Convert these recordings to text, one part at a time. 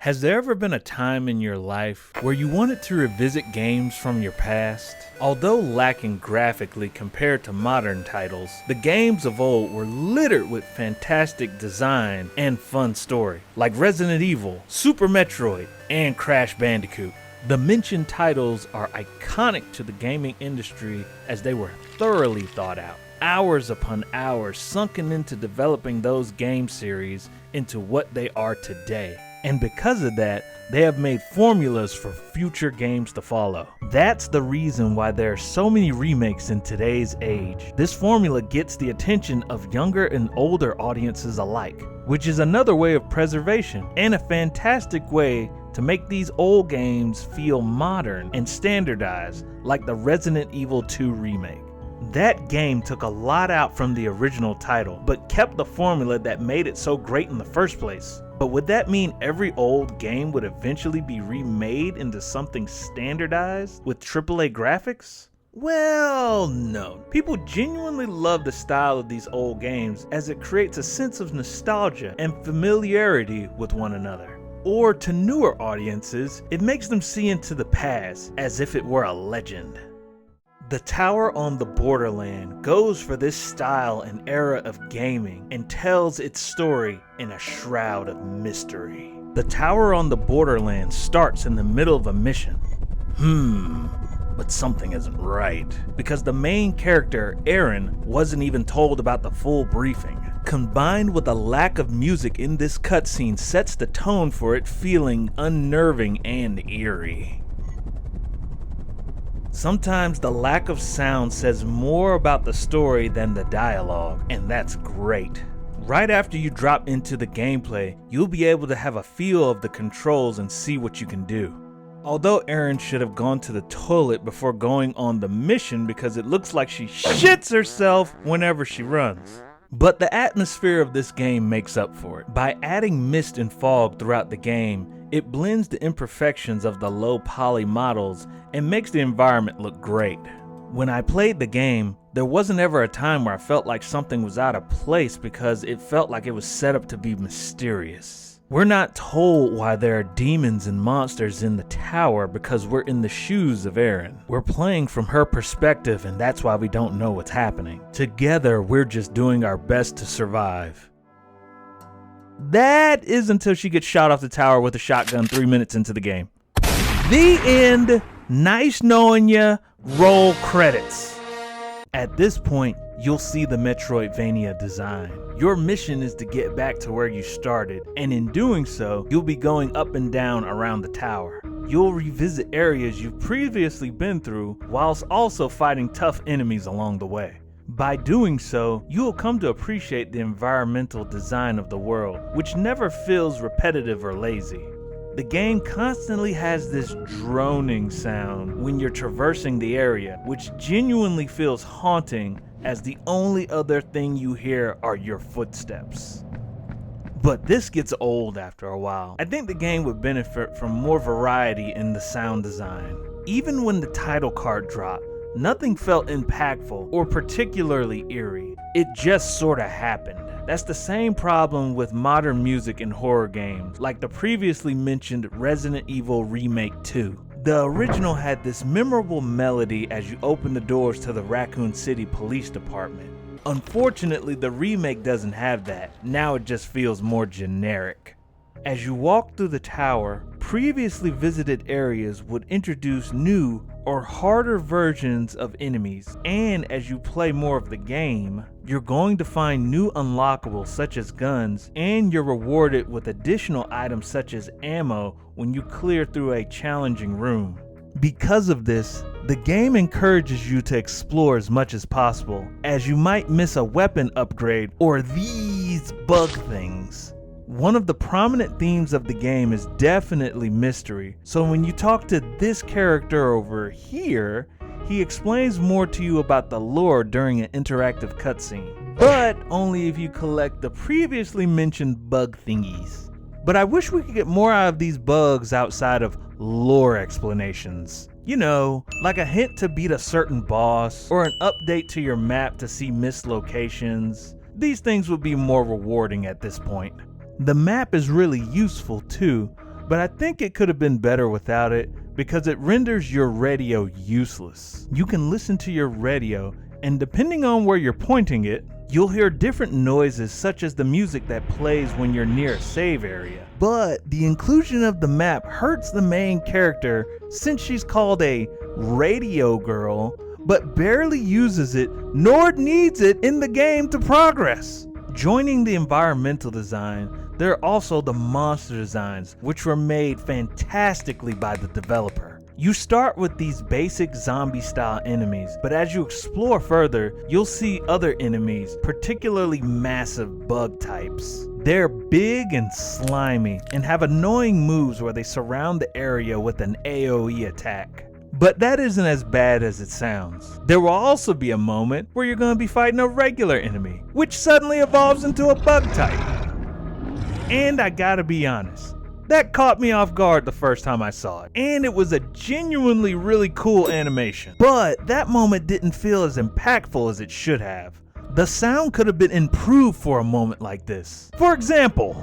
Has there ever been a time in your life where you wanted to revisit games from your past? Although lacking graphically compared to modern titles, the games of old were littered with fantastic design and fun story, like Resident Evil, Super Metroid, and Crash Bandicoot. The mentioned titles are iconic to the gaming industry as they were thoroughly thought out. Hours upon hours sunken into developing those game series into what they are today. And because of that, they have made formulas for future games to follow. That's the reason why there are so many remakes in today's age. This formula gets the attention of younger and older audiences alike, which is another way of preservation and a fantastic way to make these old games feel modern and standardized, like the Resident Evil 2 remake. That game took a lot out from the original title, but kept the formula that made it so great in the first place. But would that mean every old game would eventually be remade into something standardized with AAA graphics? Well, no. People genuinely love the style of these old games as it creates a sense of nostalgia and familiarity with one another. Or to newer audiences, it makes them see into the past as if it were a legend. The Tower on the Borderland goes for this style and era of gaming and tells its story in a shroud of mystery. The Tower on the Borderland starts in the middle of a mission. But something isn't right, because the main character, Aaron, wasn't even told about the full briefing. Combined with a lack of music in this cutscene sets the tone for it feeling unnerving and eerie. Sometimes the lack of sound says more about the story than the dialogue, and that's great. Right after you drop into the gameplay, you'll be able to have a feel of the controls and see what you can do. Although Erin should have gone to the toilet before going on the mission because it looks like she shits herself whenever she runs. But the atmosphere of this game makes up for it. By adding mist and fog throughout the game, it blends the imperfections of the low poly models and makes the environment look great. When I played the game, there wasn't ever a time where I felt like something was out of place because it felt like it was set up to be mysterious. We're not told why there are demons and monsters in the tower because we're in the shoes of Erin. We're playing from her perspective, and that's why we don't know what's happening. Together, we're just doing our best to survive. That is until she gets shot off the tower with a shotgun 3 minutes into the game. The end. Nice knowing ya. Roll credits. At this point, you'll see the Metroidvania design. Your mission is to get back to where you started, and in doing so, you'll be going up and down around the tower. You'll revisit areas you've previously been through, whilst also fighting tough enemies along the way. By doing so, you'll come to appreciate the environmental design of the world, which never feels repetitive or lazy. The game constantly has this droning sound when you're traversing the area, which genuinely feels haunting as the only other thing you hear are your footsteps. But this gets old after a while. I think the game would benefit from more variety in the sound design. Even when the title card dropped, nothing felt impactful or particularly eerie. It just sorta happened. That's the same problem with modern music in horror games, like the previously mentioned Resident Evil Remake 2. The original had this memorable melody as you open the doors to the Raccoon City Police Department. Unfortunately, the remake doesn't have that. Now it just feels more generic. As you walk through the tower, previously visited areas would introduce new or harder versions of enemies, and as you play more of the game, you're going to find new unlockables such as guns, and you're rewarded with additional items such as ammo when you clear through a challenging room. Because of this, the game encourages you to explore as much as possible, as you might miss a weapon upgrade or these bug things. One of the prominent themes of the game is definitely mystery, so when you talk to this character over here, he explains more to you about the lore during an interactive cutscene, but only if you collect the previously mentioned bug thingies. But I wish we could get more out of these bugs outside of lore explanations. You know, like a hint to beat a certain boss, or an update to your map to see missed locations. These things would be more rewarding at this point. The map is really useful too, but I think it could have been better without it because it renders your radio useless. You can listen to your radio, and depending on where you're pointing it, you'll hear different noises such as the music that plays when you're near a save area. But the inclusion of the map hurts the main character since she's called a radio girl, but barely uses it nor needs it in the game to progress. Joining the environmental design, there are also the monster designs, which were made fantastically by the developer. You start with these basic zombie style enemies, but as you explore further, you'll see other enemies, particularly massive bug types. They're big and slimy and have annoying moves where they surround the area with an AoE attack. But that isn't as bad as it sounds. There will also be a moment where you're going to be fighting a regular enemy, which suddenly evolves into a bug type. And I gotta be honest, that caught me off guard the first time I saw it. And it was a genuinely really cool animation. But that moment didn't feel as impactful as it should have. The sound could have been improved for a moment like this. For example,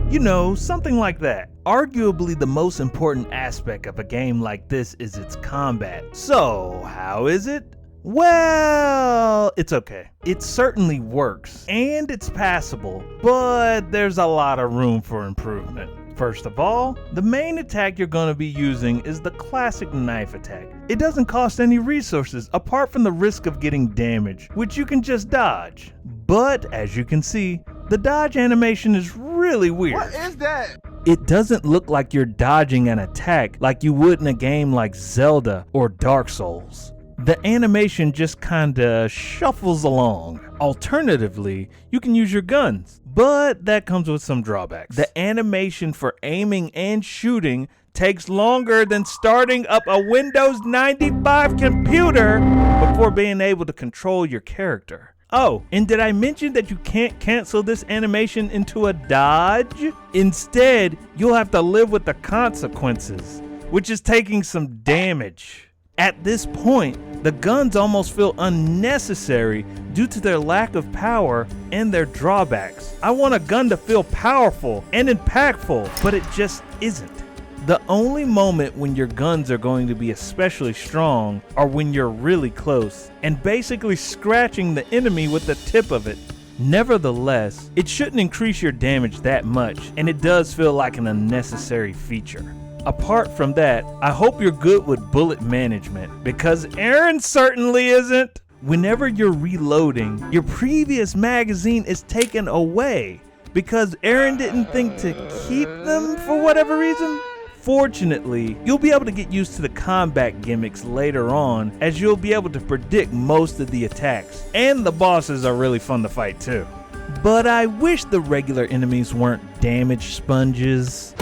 you know, something like that. Arguably the most important aspect of a game like this is its combat. So, how is it? Well, it's okay. It certainly works, and it's passable, but there's a lot of room for improvement. First of all, the main attack you're going to be using is the classic knife attack. It doesn't cost any resources apart from the risk of getting damaged, which you can just dodge. But as you can see, the dodge animation is really weird. What is that? It doesn't look like you're dodging an attack like you would in a game like Zelda or Dark Souls. The animation just kinda shuffles along. Alternatively, you can use your guns, but that comes with some drawbacks. The animation for aiming and shooting takes longer than starting up a Windows 95 computer before being able to control your character. Oh, and did I mention that you can't cancel this animation into a dodge? Instead, you'll have to live with the consequences, which is taking some damage. At this point, the guns almost feel unnecessary due to their lack of power and their drawbacks. I want a gun to feel powerful and impactful, but it just isn't. The only moment when your guns are going to be especially strong are when you're really close and basically scratching the enemy with the tip of it. Nevertheless, it shouldn't increase your damage that much, and it does feel like an unnecessary feature. Apart from that, I hope you're good with bullet management, because Aaron certainly isn't. Whenever you're reloading, your previous magazine is taken away because Aaron didn't think to keep them for whatever reason. Fortunately, you'll be able to get used to the combat gimmicks later on, as you'll be able to predict most of the attacks, and the bosses are really fun to fight too. But I wish the regular enemies weren't damage sponges.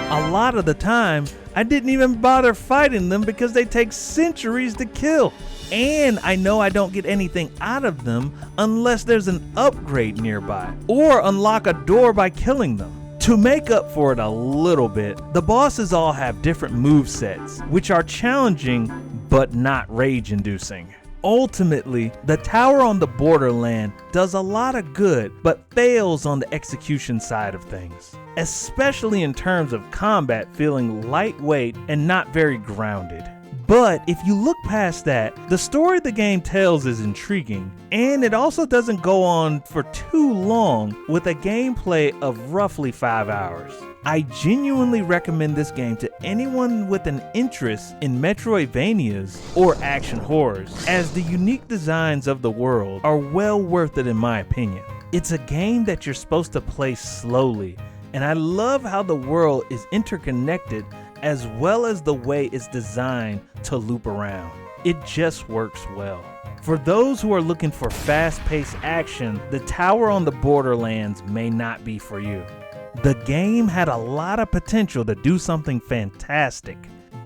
A lot of the time, I didn't even bother fighting them because they take centuries to kill. And I know I don't get anything out of them unless there's an upgrade nearby, or unlock a door by killing them. To make up for it a little bit, the bosses all have different movesets, which are challenging but not rage-inducing. Ultimately, the tower on the Borderland does a lot of good, but fails on the execution side of things, especially in terms of combat feeling lightweight and not very grounded. But if you look past that, the story the game tells is intriguing, and it also doesn't go on for too long with a gameplay of roughly 5 hours. I genuinely recommend this game to anyone with an interest in Metroidvanias or action horrors, as the unique designs of the world are well worth it in my opinion. It's a game that you're supposed to play slowly, and I love how the world is interconnected as well as the way it's designed to loop around. It just works well. For those who are looking for fast-paced action, the tower on the Borderlands may not be for you. The game had a lot of potential to do something fantastic,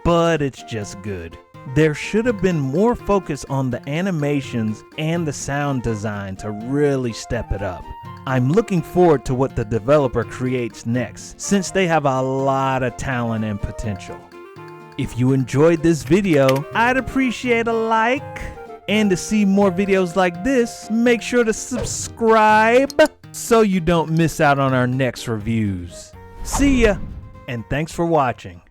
but it's just good. There should have been more focus on the animations and the sound design to really step it up. I'm looking forward to what the developer creates next, since they have a lot of talent and potential. If you enjoyed this video, I'd appreciate a like. And to see more videos like this, make sure to subscribe so you don't miss out on our next reviews. See ya, and thanks for watching.